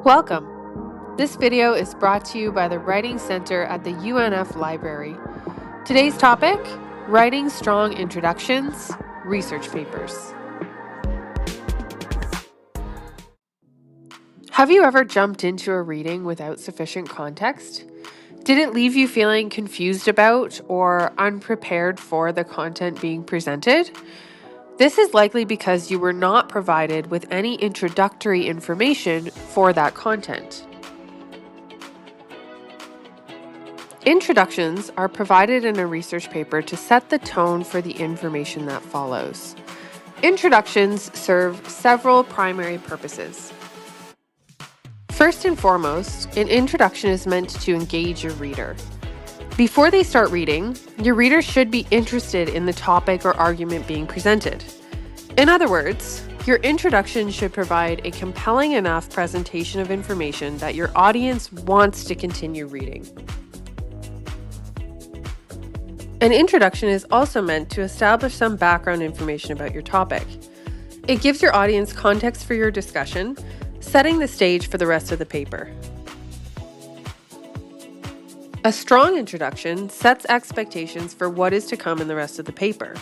Welcome. This video is brought to you by the Writing Center at the UNF Library. Today's topic, Writing Strong Introductions, Research Papers. Have you ever jumped into a reading without sufficient context? Did it leave you feeling confused about or unprepared for the content being presented? This is likely because you were not provided with any introductory information for that content. Introductions are provided in a research paper to set the tone for the information that follows. Introductions serve several primary purposes. First and foremost, an introduction is meant to engage your reader. Before they start reading, your reader should be interested in the topic or argument being presented. In other words, your introduction should provide a compelling enough presentation of information that your audience wants to continue reading. An introduction is also meant to establish some background information about your topic. It gives your audience context for your discussion, setting the stage for the rest of the paper. A strong introduction sets expectations for what is to come in the rest of the paper.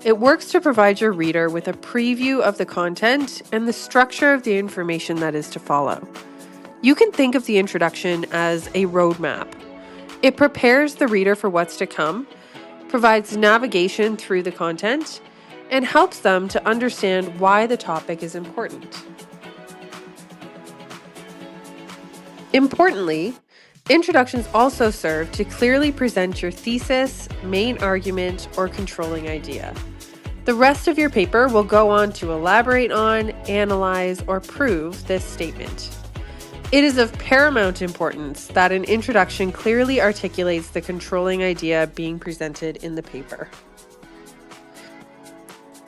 It works to provide your reader with a preview of the content and the structure of the information that is to follow. You can think of the introduction as a roadmap. It prepares the reader for what's to come, provides navigation through the content, and helps them to understand why the topic is important. Importantly, introductions also serve to clearly present your thesis, main argument, or controlling idea. The rest of your paper will go on to elaborate on, analyze, or prove this statement. It is of paramount importance that an introduction clearly articulates the controlling idea being presented in the paper.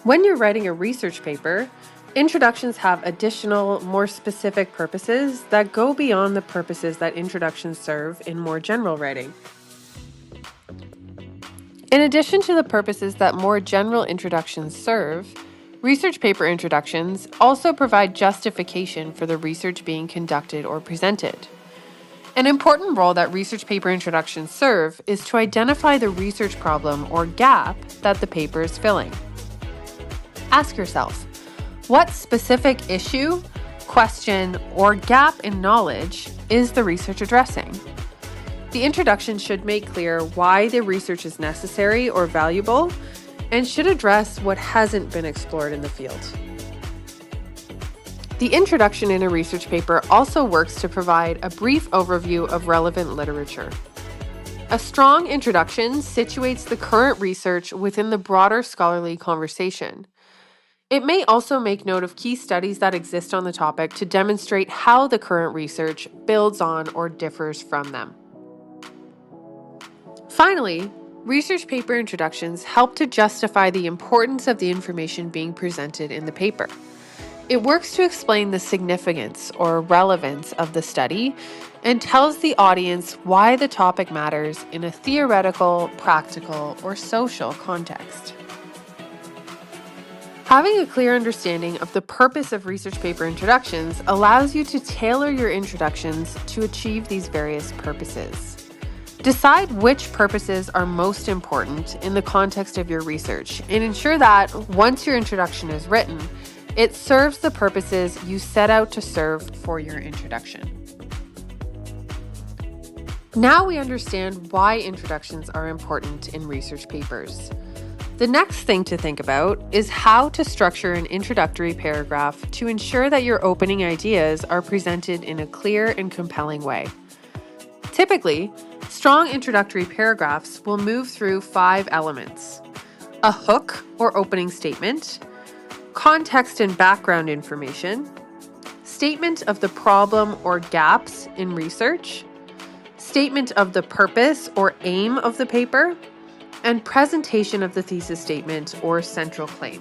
When you're writing a research paper, introductions have additional, more specific purposes that go beyond the purposes that introductions serve in more general writing. In addition to the purposes that more general introductions serve, research paper introductions also provide justification for the research being conducted or presented. An important role that research paper introductions serve is to identify the research problem or gap that the paper is filling. Ask yourself, what specific issue, question, or gap in knowledge is the research addressing? The introduction should make clear why the research is necessary or valuable, and should address what hasn't been explored in the field. The introduction in a research paper also works to provide a brief overview of relevant literature. A strong introduction situates the current research within the broader scholarly conversation. It may also make note of key studies that exist on the topic to demonstrate how the current research builds on or differs from them. Finally, research paper introductions help to justify the importance of the information being presented in the paper. It works to explain the significance or relevance of the study and tells the audience why the topic matters in a theoretical, practical, or social context. Having a clear understanding of the purpose of research paper introductions allows you to tailor your introductions to achieve these various purposes. Decide which purposes are most important in the context of your research and ensure that, once your introduction is written, it serves the purposes you set out to serve for your introduction. Now we understand why introductions are important in research papers. The next thing to think about is how to structure an introductory paragraph to ensure that your opening ideas are presented in a clear and compelling way. Typically, strong introductory paragraphs will move through 5 elements: a hook or opening statement, context and background information, statement of the problem or gaps in research, statement of the purpose or aim of the paper, and presentation of the thesis statement or central claim.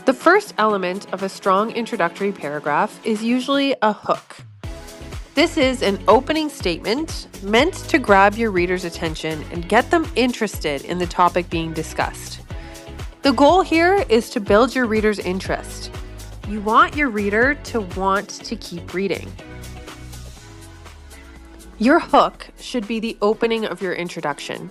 The first element of a strong introductory paragraph is usually a hook. This is an opening statement meant to grab your reader's attention and get them interested in the topic being discussed. The goal here is to build your reader's interest. You want your reader to want to keep reading. Your hook should be the opening of your introduction.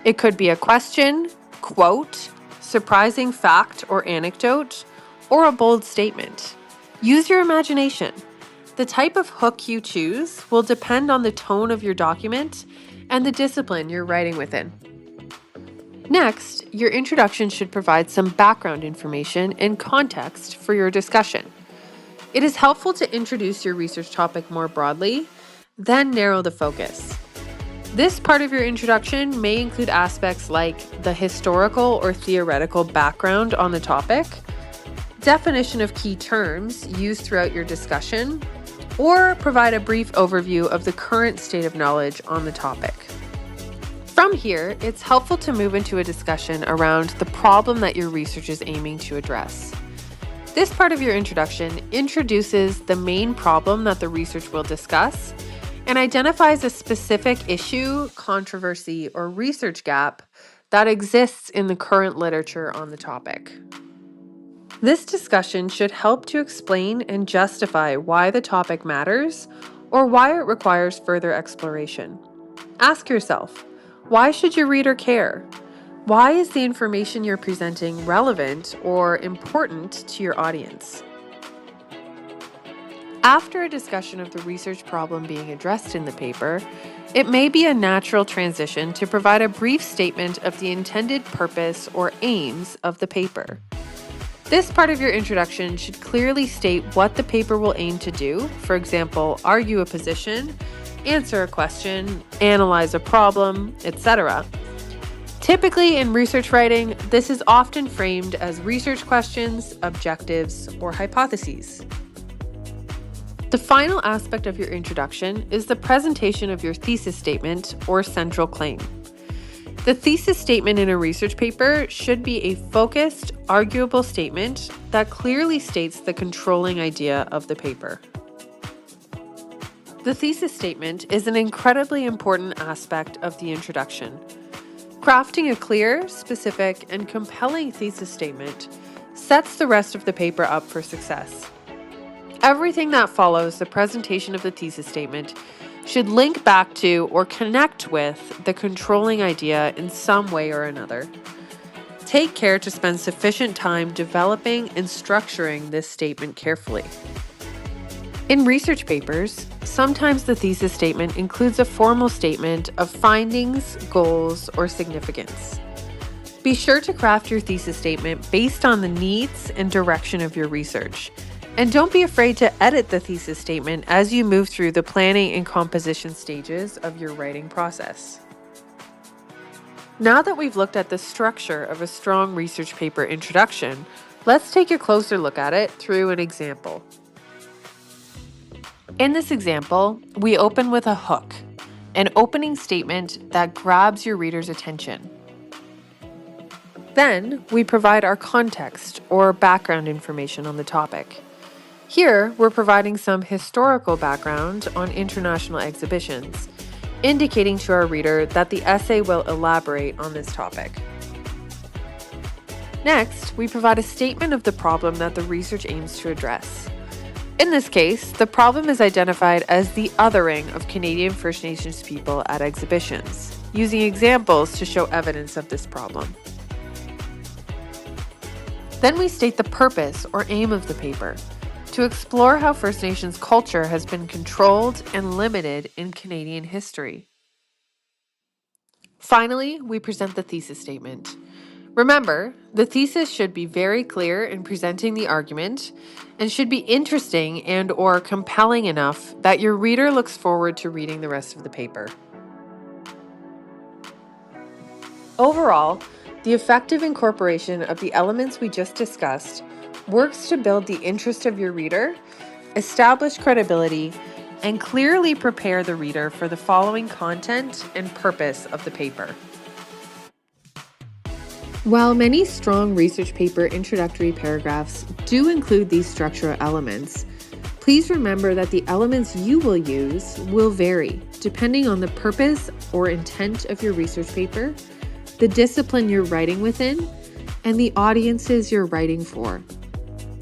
It could be a question, quote, surprising fact or anecdote, or a bold statement. Use your imagination. The type of hook you choose will depend on the tone of your document and the discipline you're writing within. Next, your introduction should provide some background information and context for your discussion. It is helpful to introduce your research topic more broadly, then narrow the focus. This part of your introduction may include aspects like the historical or theoretical background on the topic, definition of key terms used throughout your discussion, or provide a brief overview of the current state of knowledge on the topic. From here, it's helpful to move into a discussion around the problem that your research is aiming to address. This part of your introduction introduces the main problem that the research will discuss and identifies a specific issue, controversy, or research gap that exists in the current literature on the topic. This discussion should help to explain and justify why the topic matters or why it requires further exploration. Ask yourself, why should your reader care? Why is the information you're presenting relevant or important to your audience? After a discussion of the research problem being addressed in the paper, it may be a natural transition to provide a brief statement of the intended purpose or aims of the paper. This part of your introduction should clearly state what the paper will aim to do, for example, argue a position, answer a question, analyze a problem, etc. Typically in research writing, this is often framed as research questions, objectives, or hypotheses. The final aspect of your introduction is the presentation of your thesis statement or central claim. The thesis statement in a research paper should be a focused, arguable statement that clearly states the controlling idea of the paper. The thesis statement is an incredibly important aspect of the introduction. Crafting a clear, specific, and compelling thesis statement sets the rest of the paper up for success. Everything that follows the presentation of the thesis statement should link back to or connect with the controlling idea in some way or another. Take care to spend sufficient time developing and structuring this statement carefully. In research papers, sometimes the thesis statement includes a formal statement of findings, goals, or significance. Be sure to craft your thesis statement based on the needs and direction of your research. And don't be afraid to edit the thesis statement as you move through the planning and composition stages of your writing process. Now that we've looked at the structure of a strong research paper introduction, let's take a closer look at it through an example. In this example, we open with a hook, an opening statement that grabs your reader's attention. Then, we provide our context or background information on the topic. Here, we're providing some historical background on international exhibitions, indicating to our reader that the essay will elaborate on this topic. Next, we provide a statement of the problem that the research aims to address. In this case, the problem is identified as the othering of Canadian First Nations people at exhibitions, using examples to show evidence of this problem. Then we state the purpose or aim of the paper, to explore how First Nations culture has been controlled and limited in Canadian history. Finally, we present the thesis statement. Remember, the thesis should be very clear in presenting the argument and should be interesting and/or compelling enough that your reader looks forward to reading the rest of the paper. Overall, the effective incorporation of the elements we just discussed works to build the interest of your reader, establish credibility, and clearly prepare the reader for the following content and purpose of the paper. While many strong research paper introductory paragraphs do include these structural elements, please remember that the elements you will use will vary depending on the purpose or intent of your research paper, the discipline you're writing within, and the audiences you're writing for.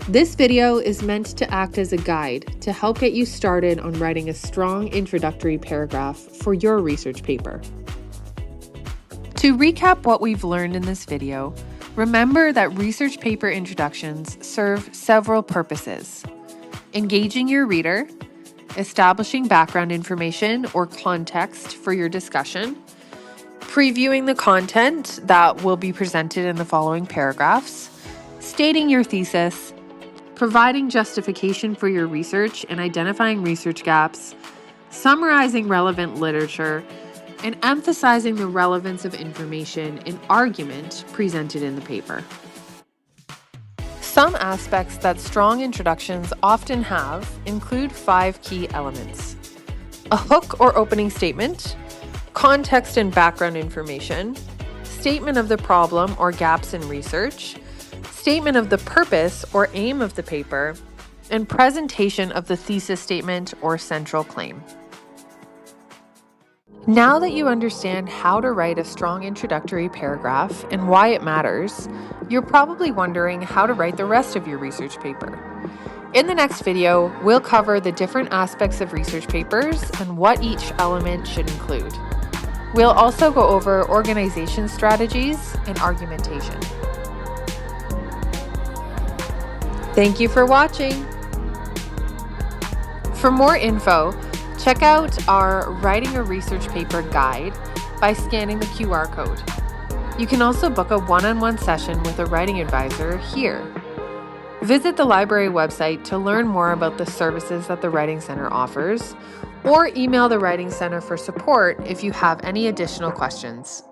This video is meant to act as a guide to help get you started on writing a strong introductory paragraph for your research paper. To recap what we've learned in this video, remember that research paper introductions serve several purposes: engaging your reader, establishing background information or context for your discussion, previewing the content that will be presented in the following paragraphs, stating your thesis, providing justification for your research and identifying research gaps, summarizing relevant literature, and emphasizing the relevance of information and argument presented in the paper. Some aspects that strong introductions often have include 5 key elements: a hook or opening statement, context and background information, statement of the problem or gaps in research, statement of the purpose or aim of the paper, and presentation of the thesis statement or central claim. Now that you understand how to write a strong introductory paragraph and why it matters, you're probably wondering how to write the rest of your research paper. In the next video, we'll cover the different aspects of research papers and what each element should include. We'll also go over organization strategies and argumentation. Thank you for watching. For more info, check out our Writing a Research Paper guide by scanning the QR code. You can also book a one-on-one session with a writing advisor here. Visit the library website to learn more about the services that the Writing Center offers, or email the Writing Center for support if you have any additional questions.